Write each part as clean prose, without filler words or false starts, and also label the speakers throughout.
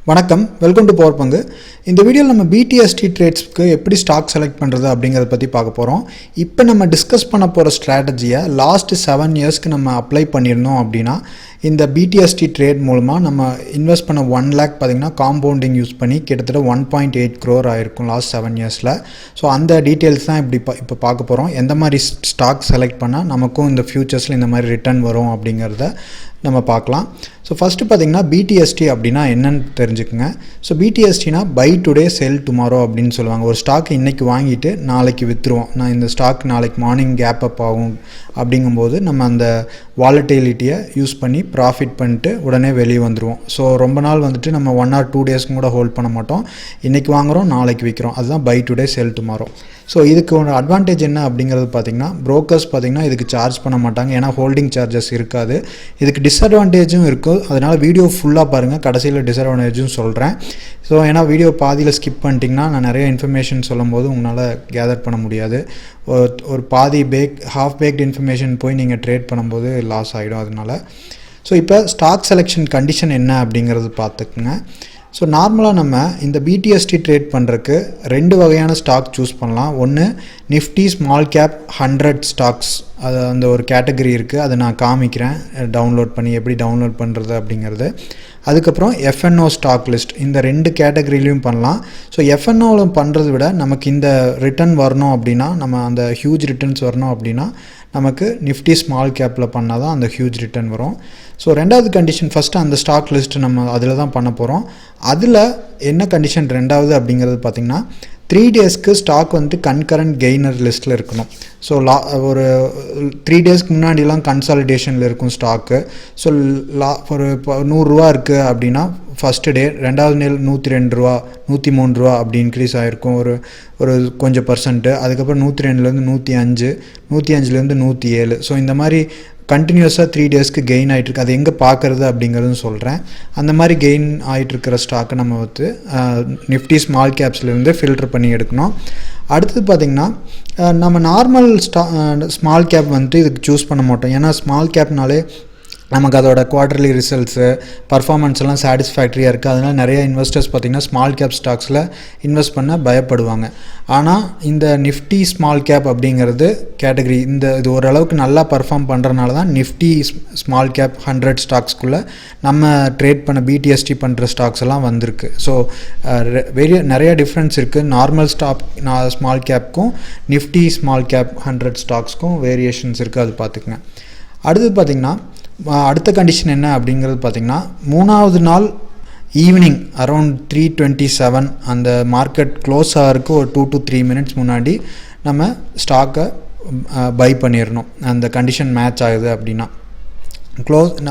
Speaker 1: வணக்கம், welcome to power பங்கு. இந்த வீடியோவில் நம்ம BTST ட்ரேட்ஸ்க்கு எப்படி ஸ்டாக் செலக்ட் பண்ணுறது அப்படிங்கிறத பற்றி பார்க்க போகிறோம். இப்போ நம்ம டிஸ்கஸ் பண்ண போகிற ஸ்ட்ராட்டஜியை லாஸ்ட் 7 இயர்ஸ்க்கு நம்ம அப்ளை பண்ணியிருந்தோம் அப்படின்னா இந்த BTST ட்ரேட் மூலமாக நம்ம இன்வெஸ்ட் பண்ண 1 lakh பார்த்திங்கன்னா காம்பவுண்டிங் யூஸ் பண்ணி கிட்டத்தட்ட 1.8 crore ஆகிருக்கும் லாஸ்ட் 7 இயர்ஸில். ஸோ அந்த டீட்டெயில்ஸ் தான் இப்போ பார்க்க போகிறோம். எந்த மாதிரி ஸ்டாக் செலக்ட் பண்ணால் நமக்கும் இந்த ஃப்யூச்சர்ஸில் இந்த மாதிரி ரிட்டர்ன் வரும் அப்படிங்கிறத நம்ம பார்க்கலாம். ஸோ ஃபஸ்ட்டு பார்த்திங்கன்னா BTST அப்படின்னா என்னன்னு தெரிஞ்சுக்குங்க. ஸோ BTSTனா பை டுடே செல் டுமாரோ அப்படின்னு சொல்லுவாங்க. ஒரு ஸ்டாக் இன்றைக்கி வாங்கிட்டு நாளைக்கு விற்றுருவோம். நான் இந்த ஸ்டாக் நாளைக்கு மார்னிங் கேப் அப் ஆகும் அப்படிங்கும்போது நம்ம அந்த வாலட்டிலிட்டியை யூஸ் பண்ணி ப்ராஃபிட் பண்ணிட்டு உடனே வெளியே வந்துடுவோம். ஸோ ரொம்ப நாள் வந்துட்டு நம்ம 1 or 2 டேஸ்க்கும் கூட ஹோல்ட் பண்ண மாட்டோம். இன்றைக்கி வாங்குகிறோம், நாளைக்கு விற்கிறோம். அதுதான் buy today sell tomorrow. So இதுக்கு ஒரு அட்வான்டேஜ் என்ன அப்படிங்கிறது பார்த்திங்கன்னா, ப்ரோக்கர்ஸ் பார்த்திங்கன்னா இதுக்கு சார்ஜ் பண்ண மாட்டாங்க, ஏன்னா ஹோல்டிங் சார்ஜஸ் இருக்காது. இதுக்கு டிஸ்அட்வான்டேஜும் இருக்குது. அதனால் வீடியோ ஃபுல்லாக பாருங்கள், கடைசியில் டிஸ்அட்வான்டேஜும் சொல்கிறேன். ஸோ ஏன்னா வீடியோ பாதியில் ஸ்கிப் பண்ணிட்டிங்கன்னா நான் நிறைய இன்ஃபர்மேஷன் சொல்லும் போது உங்களால் கேதர் பண்ண முடியாது. ஒரு பாதி ஹாஃப் பேக்ட் இன்ஃபர்மேஷன் போய் நீங்கள் ட்ரேட் பண்ணும்போது லாஸ் ஆகிடும். அதனால் ஸோ இப்போ ஸ்டாக் செலெக்ஷன் கண்டிஷன் என்ன அப்படிங்கிறது பார்த்துக்குங்க. ஸோ நார்மலாக நம்ம இந்த BTST ட்ரேட் பண்ணுறதுக்கு 2 வகையான ஸ்டாக் சூஸ் பண்ணலாம். ஒன்று நிஃப்டி ஸ்மால் கேப் 100 ஸ்டாக்ஸ், அது அந்த ஒரு கேட்டகரி இருக்குது. அதை நான் காமிக்கிறேன் டவுன்லோட் பண்ணி எப்படி டவுன்லோட் பண்ணுறது அப்படிங்கிறது. அதுக்கப்புறம் FNO ஸ்டாக் லிஸ்ட், இந்த 2 கேட்டகரிலையும் பண்ணலாம். ஸோ FNOவில் பண்ணுறதை விட நமக்கு இந்த ரிட்டர்ன் வரணும் அப்படின்னா, நம்ம அந்த ஹியூஜ் ரிட்டர்ன்ஸ் வரணும் அப்படின்னா நமக்கு நிஃப்டி ஸ்மால் கேப்பில் பண்ணால் தான் அந்த ஹியூஜ் ரிட்டர்ன் வரும். ஸோ ரெண்டாவது கண்டிஷன், ஃபஸ்ட்டு அந்த ஸ்டாக் லிஸ்ட்டு நம்ம அதில் தான் பண்ண போகிறோம். அதில் என்ன கண்டிஷன் ரெண்டாவது அப்படிங்கிறது பார்த்திங்கன்னா 3 டேஸ்க்கு ஸ்டாக் வந்துட்டு கன்கரண்ட் கெய்னர் லிஸ்ட்டில் இருக்கணும். ஸோ ஒரு 3 டேஸ்க்கு முன்னாடிலாம் கன்சாலிடேஷனில் இருக்கும் ஸ்டாக்கு. ஸோ ஒரு 100 ரூபா இருக்குது அப்படின்னா ஃபஸ்ட்டு டே, ரெண்டாவது நாள் 102 ரூபா 103 ரூபா அப்படி இன்க்ரீஸ் ஆகிருக்கும் ஒரு கொஞ்சம் பர்சன்ட்டு. அதுக்கப்புறம் 102லேருந்து 105, 105லேருந்து 107. ஸோ இந்த மாதிரி கண்டினியூஸாக 3 டேஸ்க்கு கெயின் ஆகிட்டுருக்கு. அது எங்கே பார்க்குறது அப்படிங்கிறதும் சொல்கிறேன். அந்த மாதிரி கெயின் ஆகிட்டுருக்கிற ஸ்டாக்கை நம்ம வந்து நிஃப்டி ஸ்மால் கேப்ஸ்லேருந்து ஃபில்டர் பண்ணி எடுக்கணும். அடுத்தது பார்த்திங்கன்னா நம்ம நார்மல் ஸ்மால் கேப் வந்துட்டு இதுக்கு சூஸ் பண்ண மாட்டோம். ஏன்னா ஸ்மால் கேப்னாலே நமக்கு அதோட குவார்டர்லி ரிசல்ட்ஸு பர்ஃபார்மன்ஸ் எல்லாம் சாட்டிஸ்ஃபேக்டரியாக இருக்குது. அதனால் நிறைய இன்வெஸ்டர்ஸ் பார்த்திங்கன்னா ஸ்மால் கேப் ஸ்டாக்ஸில் இன்வெஸ்ட் பண்ண பயப்படுவாங்க. ஆனால் இந்த நிஃப்டி ஸ்மால் கேப் அப்படிங்கிறது கேட்டகரி இது ஓரளவுக்கு நல்லா பர்ஃபார்ம் பண்ணுறனால தான் நிஃப்டி ஸ்மால் கேப் 100 ஸ்டாக்ஸ்க்குள்ளே நம்ம ட்ரேட் பண்ண BTST பண்ணுற ஸ்டாக்ஸ் எல்லாம் வந்திருக்கு. ஸோ நிறைய டிஃப்ரென்ஸ் இருக்குது. நார்மல் ஸ்மால் கேப்க்கும் நிஃப்டி ஸ்மால் கேப் 100 ஸ்டாக்ஸ்க்கும் வேரியேஷன்ஸ் இருக்குது, அது பார்த்துக்குங்க. அடுத்தது பார்த்திங்கன்னா அடுத்த கண்டிஷன் என்ன அப்படிங்கிறது பார்த்திங்கன்னா, 3வது நாள் ஈவினிங் அரௌண்ட் 3:27 அந்த மார்க்கெட் க்ளோஸ் ஆகிறதுக்கு ஒரு 2 to 3 minutes முன்னாடி நம்ம ஸ்டாக்கை பை பண்ணிடணும். அந்த கண்டிஷன் மேட்ச் ஆகுது அப்படின்னா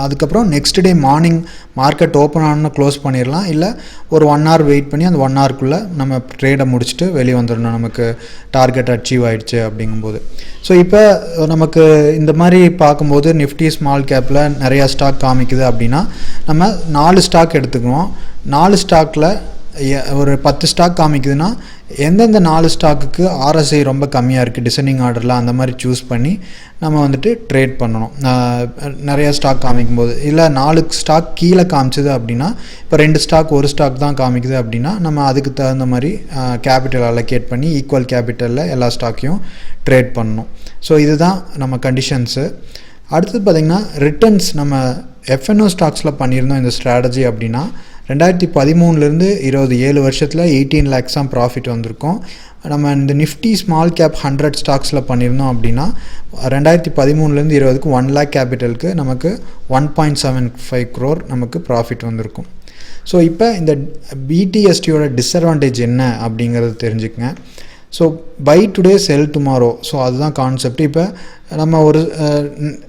Speaker 1: அதுக்கப்புறம் next day morning market open ஆனோன்னு க்ளோஸ் பண்ணிடலாம். இல்லை ஒரு 1 hour வெயிட் பண்ணி அந்த 1 hourக்குள்ளே நம்ம ட்ரேடை முடிச்சுட்டு வெளியே வந்துடணும், நமக்கு டார்கெட் அச்சீவ் ஆகிடுச்சு அப்படிங்கும்போது. ஸோ இப்போ நமக்கு இந்த மாதிரி பார்க்கும்போது நிஃப்டி ஸ்மால் கேப்பில் நிறையா ஸ்டாக் காமிக்குது அப்படின்னா நம்ம 4 ஸ்டாக் எடுத்துக்குவோம். 4 ஸ்டாக்கில் ஒரு 10 ஸ்டாக் காமிக்குதுன்னா எந்தெந்த 4 ஸ்டாக்குக்கு RSI ரொம்ப கம்மியாக இருக்குது டிசெண்டிங் ஆர்டரில், அந்த மாதிரி சூஸ் பண்ணி நம்ம வந்துட்டு ட்ரேட் பண்ணணும். நிறையா ஸ்டாக் காமிக்கும்போது இல்லை 4 ஸ்டாக் கீழே காமிச்சிது அப்படின்னா, இப்போ 2 ஸ்டாக் 1 ஸ்டாக் தான் காமிக்குது அப்படின்னா நம்ம அதுக்கு தகுந்த மாதிரி கேபிட்டல் அலோகேட் பண்ணி ஈக்குவல் கேபிட்டலில் எல்லா ஸ்டாக்கையும் ட்ரேட் பண்ணணும். ஸோ இதுதான் நம்ம கண்டிஷன்ஸு. அடுத்தது பார்த்திங்கன்னா ரிட்டர்ன்ஸ் நம்ம FNO ஸ்டாக்ஸில் பண்ணியிருந்தோம் இந்த ஸ்ட்ராட்டஜி அப்படின்னா 2013லேருந்து 7 வருஷத்தில் 18 lakhs தான் ப்ராஃபிட் வந்திருக்கும். நம்ம இந்த நிஃப்டி ஸ்மால் கேப் 100 ஸ்டாக்ஸில் பண்ணியிருந்தோம் அப்படின்னா 2013லேருந்து 20க்கு 1 lakh கேபிட்டலுக்கு நமக்கு 1.75 crore நமக்கு ப்ராஃபிட் வந்திருக்கும். ஸோ இப்போ இந்த BTSTயோட டிஸ்அட்வான்டேஜ் என்ன அப்படிங்கிறது தெரிஞ்சுக்கங்க. So buy today sell tomorrow, so அதுதான் கான்செப்ட். இப்போ நம்ம ஒரு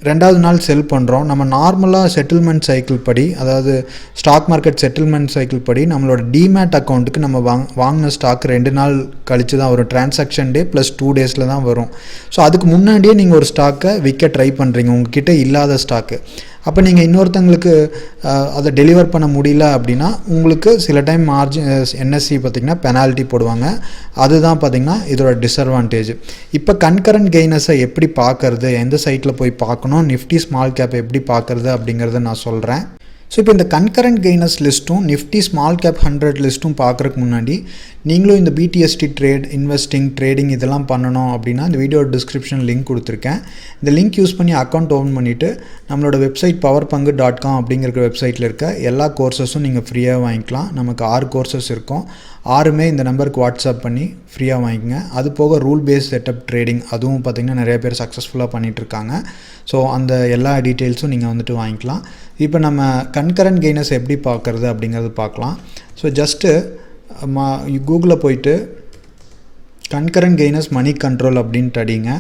Speaker 1: 2வது நாள் செல் பண்ணுறோம். நம்ம நார்மலாக செட்டில்மெண்ட் சைக்கிள் படி, அதாவது ஸ்டாக் மார்க்கெட் செட்டில்மெண்ட் சைக்கிள் படி நம்மளோட DEMAT அக்கௌண்ட்டுக்கு நம்ம வாங்கின ஸ்டாக் 2 நாள் கழித்து தான் வரும். டிரான்சாக்ஷன் டே ப்ளஸ் 2 daysல தான் வரும். ஸோ அதுக்கு முன்னாடியே நீங்கள் ஒரு ஸ்டாக்கை விற்க ட்ரை பண்ணுறீங்க, உங்ககிட்ட இல்லாத ஸ்டாக்கு. அப்போ நீங்கள் இன்னொருத்தங்களுக்கு அதை டெலிவர் பண்ண முடியல அப்படின்னா உங்களுக்கு சில டைம் மார்ஜின் என்எஸ்சி பார்த்திங்கன்னா பெனால்ட்டி போடுவாங்க. அதுதான் பார்த்திங்கன்னா இதோட டிஸ்அட்வான்டேஜ். இப்போ கன்கரண்ட் கெய்னர்ஸை எப்படி பார்க்குறது, எந்த சைட்டில் போய் பார்க்கணும், நிஃப்டி ஸ்மால் கேப் எப்படி பார்க்குறது அப்படிங்கிறத நான் சொல்கிறேன். ஸோ இப்போ இந்த கன்கரண்ட் கெய்னர்ஸ் லிஸ்ட்டும் நிஃப்டி ஸ்மால் கேப் 100 லிஸ்ட்டும் பார்க்குறதுக்கு முன்னாடி நீங்களும் இந்த BTST ட்ரேட், இன்வெஸ்டிங், ட்ரேடிங் இதெல்லாம் பண்ணணும் அப்படின்னா இந்த வீடியோ டிஸ்கிரிப்ஷன் லிங்க் கொடுத்துருக்கேன். இந்த லிங்க் யூஸ் பண்ணி அக்கௌண்ட் ஓப்பன் பண்ணிவிட்டு நம்மளோட வெப்சைட் powerpangu.com அப்படிங்கிற வெப்சைட்டில் இருக்க எல்லா கோர்சஸும் நீங்கள் ஃப்ரீயாக வாங்கிக்கலாம். நமக்கு 6 கோர்சஸ் இருக்கும். 6மே இந்த நம்பருக்கு வாட்ஸ்அப் பண்ணி ஃப்ரீயாக வாங்கிக்கங்க. அது போக ரூல் பேஸ் செட்டப் ட்ரேடிங் அதுவும் பார்த்திங்கன்னா நிறைய பேர் சக்ஸஸ்ஃபுல்லாக பண்ணிகிட்ருக்காங்க. ஸோ அந்த எல்லா டீட்டெயில்ஸும் நீங்கள் வந்துட்டு வாங்கிக்கலாம். இப்போ நம்ம கன்கரண்ட் கெய்னர்ஸ் எப்படி பார்க்குறது அப்படிங்கிறது பார்க்கலாம். ஸோ ஜஸ்ட்டு கூகுளில் போயிட்டு கன்கரண்ட் கெய்னர்ஸ் மணி கண்ட்ரோல் அப்படின்ட்டு அடிங்க.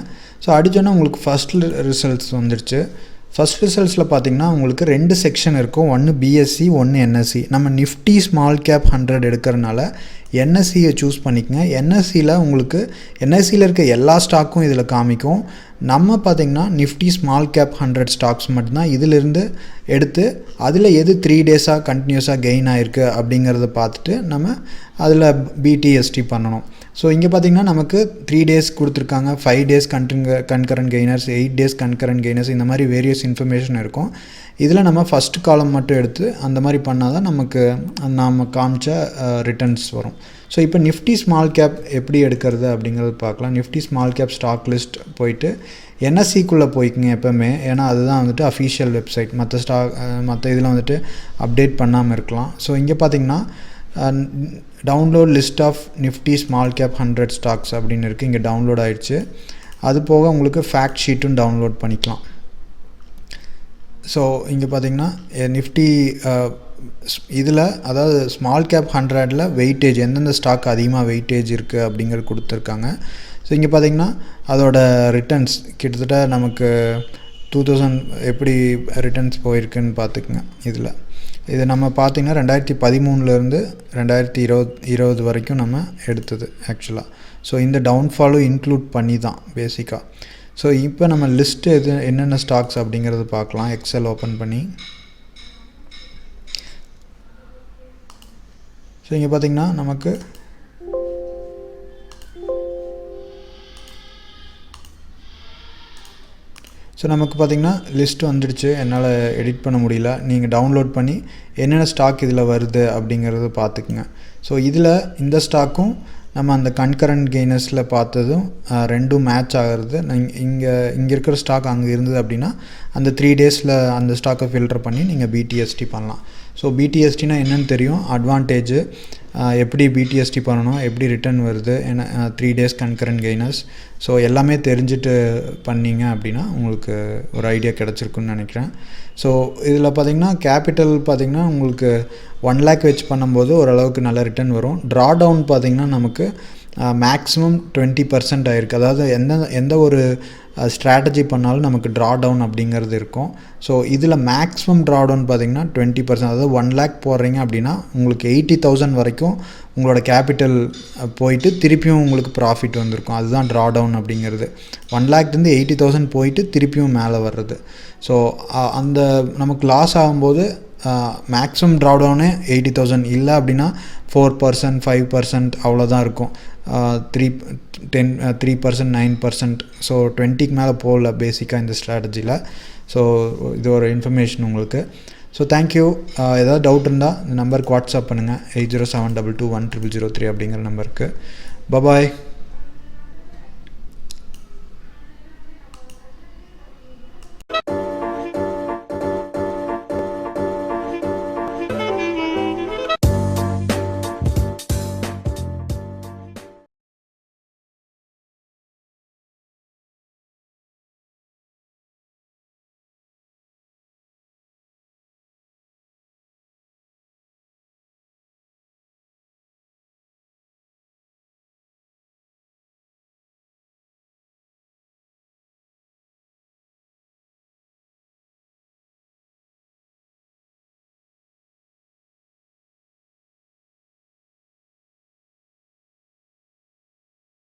Speaker 1: ஸோ அடித்தோன்னா உங்களுக்கு ஃபஸ்ட் ரிசல்ட்ஸ் வந்துடுச்சு. ஃபஸ்ட் ரிசல்ட்ஸில் பார்த்திங்கன்னா உங்களுக்கு 2 செக்ஷன் இருக்கும். ஒன்று BSE, ஒன்று NSE. நம்ம நிஃப்டி ஸ்மால் கேப் 100 எடுக்கிறதுனால NSEயை சூஸ் பண்ணிக்கங்க. NSEயில் உங்களுக்கு NSEயில் இருக்க எல்லா ஸ்டாக்கும் இதில் காமிக்கும். நம்ம பார்த்திங்கன்னா நிஃப்டி ஸ்மால் கேப் 100 ஸ்டாக்ஸ் மட்டும்தான் இதிலிருந்து எடுத்து அதில் எது 3 டேஸாக கண்டினியூஸாக கெயின் ஆகிருக்கு அப்படிங்கிறத பார்த்துட்டு நம்ம அதில் BTST பண்ணணும். ஸோ இங்கே பார்த்திங்கன்னா நமக்கு 3 டேஸ் கொடுத்துருக்காங்க, 5 days concurrent gainers, 8 days concurrent gainers, இந்த மாதிரி வேரியஸ் இன்ஃபர்மேஷன் இருக்கும். இதில் நம்ம ஃபஸ்ட் காலம் மட்டும் எடுத்து அந்த மாதிரி பண்ணால் தான் நமக்கு நாம் காமிச்ச ரிட்டர்ன்ஸ் வரும். ஸோ இப்போ நிஃப்டி ஸ்மால் கேப் எப்படி எடுக்கிறது அப்படிங்கிறது பார்க்கலாம். Nifty small cap stock list போயிட்டு NSEக்குள்ளே போய்க்குங்க எப்போவுமே. ஏன்னா அதுதான் வந்துட்டு அஃபீஷியல் வெப்சைட். மற்ற இதில் வந்துட்டு அப்டேட் பண்ணாமல் இருக்கலாம். ஸோ இங்கே பார்த்திங்கன்னா download list of nifty small cap 100 stocks அப்படின்னு இருக்குது. இங்கே டவுன்லோட் ஆகிடுச்சு. அது போக உங்களுக்கு ஃபேக்ட் ஷீட்டும் டவுன்லோட் பண்ணிக்கலாம். ஸோ இங்கே பார்த்திங்கன்னா நிஃப்டி இதில் அதாவது ஸ்மால் கேப் 100ல் வெயிட்டேஜ் எந்தெந்த ஸ்டாக் அதிகமாக வெயிட்டேஜ் இருக்குது அப்படிங்கிறது கொடுத்துருக்காங்க. ஸோ இங்கே பார்த்திங்கன்னா அதோட ரிட்டர்ன்ஸ் கிட்டத்தட்ட நமக்கு 2000 எப்படி ரிட்டர்ன்ஸ் போயிருக்குன்னு பார்த்துக்குங்க. இது நம்ம பார்த்திங்கன்னா 2013லேருந்து 2020 வரைக்கும் நம்ம எடுத்தது ஆக்சுவலாக. ஸோ இந்த டவுன்ஃபாலும் இன்க்ளூட் பண்ணி தான் பேசிக்காக. ஸோ இப்போ நம்ம லிஸ்ட்டு என்னென்ன ஸ்டாக்ஸ் அப்படிங்கிறது பார்க்கலாம். எக்ஸல் ஓப்பன் பண்ணி ஸோ இங்கே பார்த்திங்கன்னா நமக்கு பார்த்திங்கன்னா லிஸ்ட் வந்துடுச்சு. என்னால் எடிட் பண்ண முடியல. நீங்கள் டவுன்லோட் பண்ணி என்னென்ன ஸ்டாக் இதில் வருது அப்படிங்கிறத பார்த்துக்குங்க. ஸோ இதில் இந்த ஸ்டாக்கும் நம்ம அந்த கன்கரண்ட் கெய்னர்ஸில் பார்த்ததும் ரெண்டும் மேட்ச் ஆகிறது. இங்கே இருக்கிற ஸ்டாக் அங்கே இருந்தது அப்படின்னா அந்த 3 டேஸில் அந்த ஸ்டாக்கை ஃபில்டர் பண்ணி நீங்கள் BTST பண்ணலாம். ஸோ BTSTனா என்னென்னு தெரியும், அட்வான்டேஜு, எப்படி BTST பண்ணணும், எப்படி ரிட்டர்ன் வருது, ஏன்னா 3 டேஸ் கன்கரண்ட் கெய்னர்ஸ். ஸோ எல்லாமே தெரிஞ்சுட்டு பண்ணிங்க அப்படின்னா உங்களுக்கு ஒரு ஐடியா கிடச்சிருக்குன்னு நினைக்கிறேன். ஸோ இதில் பார்த்திங்கன்னா கேபிட்டல் பார்த்திங்கன்னா உங்களுக்கு 1 lakh வச்சு பண்ணும்போது ஓரளவுக்கு நல்ல ரிட்டர்ன் வரும். ட்ரா டவுன் பார்த்திங்கன்னா நமக்கு மேக்ஸிமம் 20% ஆகிருக்கு. அதாவது எந்த ஒரு ஸ்ட்ராட்டஜி பண்ணாலும் நமக்கு ட்ரா டவுன் அப்படிங்கிறது இருக்கும். ஸோ இதில் மேக்ஸிமம் ட்ரா டவுன் பார்த்திங்கன்னா 20%. அதாவது 1 lakh போடுறீங்க அப்படின்னா உங்களுக்கு 80,000 வரைக்கும் உங்களோட கேபிட்டல் போயிட்டு திருப்பியும் உங்களுக்கு ப்ராஃபிட் வந்திருக்கும். அதுதான் ட்ரா டவுன் அப்படிங்கிறது. 1 lakh 80,000 போயிட்டு திருப்பியும் மேலே வர்றது. ஸோ அந்த நமக்கு லாஸ் ஆகும்போது மேக்ஸிமம் ட்ரா டவுனே 80,000 இல்லை அப்படின்னா 4%, 5% அவ்வளோதான் இருக்கும். 3%, 9%. ஸோ 20க்கு மேலே போகல பேசிக்காக இந்த ஸ்ட்ராட்டஜியில். ஸோ இது ஒரு இன்ஃபர்மேஷன் உங்களுக்கு. So thank you. ஏதாவது டவுட் இருந்தால் இந்த நம்பருக்கு வாட்ஸ்அப் பண்ணுங்கள். 8072210003 அப்படிங்கிற நம்பருக்கு. பபாய்.